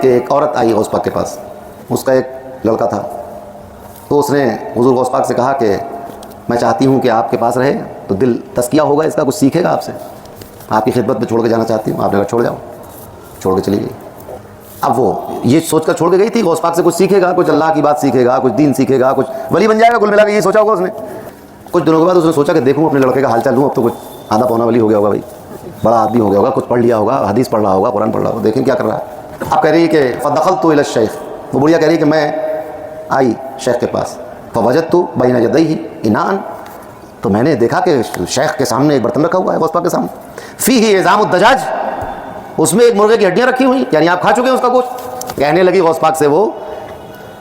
کہ ایک عورت آئی غوث پاک کے پاس، اس کا ایک لڑکا تھا، تو اس نے حضور غوث پاک سے کہا کہ میں چاہتی ہوں کہ آپ کے پاس رہے تو دل تزکیہ ہوگا اس کا، کچھ سیکھے گا آپ سے، آپ کی خدمت میں چھوڑ کے جانا چاہتی ہوں۔ آپ نے کہا چھوڑ جاؤ، چھوڑ کے چلی گئی۔ اب وہ یہ سوچ کر چھوڑ کے گئی تھی غوث پاک سے کچھ سیکھے گا، کچھ اللہ کی بات سیکھے گا، کچھ دین سیکھے گا، کچھ ولی بن جائے گا، کل ملا کے یہ سوچا ہوگا اس نے۔ کچھ دنوں کے بعد اس نے سوچا کہ دیکھوں اپنے لڑکے کا حال چال لوں، اب تو کچھ آدھا پونا ولی ہو گیا ہوگا، بھائی بڑا آدمی ہو گیا ہوگا، کچھ پڑھ لیا ہوگا، حدیث پڑھ رہا ہوگا، قرآن پڑھ رہا ہوگا، دیکھیں کیا کر رہا ہے۔ اب کہہ رہی ہے کہ فدخلت الی الشیخ، وہ بڑھیا کہہ رہی ہے کہ میں آئی شیخ کے پاس، فوجدت بین یدیہ اناء، تو میں نے دیکھا کہ شیخ کے سامنے ایک برتن رکھا ہوا ہے غوث پاک کے سامنے، فیہ عظام الدجاج، اس میں ایک مرغے کی ہڈیاں رکھی ہوئی، یعنی آپ کھا چکے ہیں اس کا گوشت۔ کہنے لگی غوث پاک سے وہ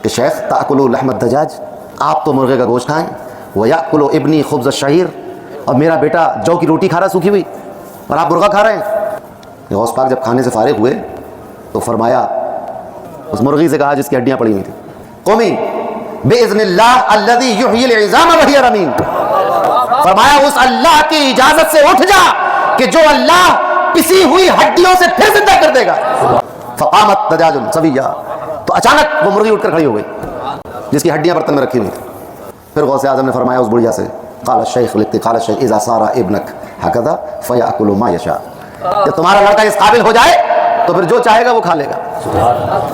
کہ شیخ تاکلوا لحم الدجاج، آپ تو مرغے کا گوشت کھائیں، ویاکل ابنی خبز الشعیر، اور میرا بیٹا جو کی روٹی کھا رہا سوکھی ہوئی، اور آپ مرغا کھا رہے ہیں۔ غوث پاک جب کھانے سے فارغ ہوئے تو فرمایا، اس مرغی سے کہا جس کی ہڈیاں پڑی ہوئی تھیں، قومی باذن اللہ الذی یحیی العظام وہی رمیم، فرمایا اس اللہ کی اجازت سے اٹھ جا کہ جو اللہ پسی ہوئی ہڈیوں سے پھر زندہ کر دے گا۔ فقامت دجاج سویہ، تو اچانک وہ مرغی اٹھ کر کھڑی ہو گئی جس کی ہڈیاں برتن میں رکھی ہوئی تھیں۔ پھر غوث اعظم نے فرمایا اس بڑھیا سے، قال الشیخ لکھتے، قال الشیخ اذا صار ابنک ہکذا فیاکل ما یشاء، کہ تمہارا لڑکا اس قابل ہو جائے تو پھر جو چاہے گا وہ کھا لے گا۔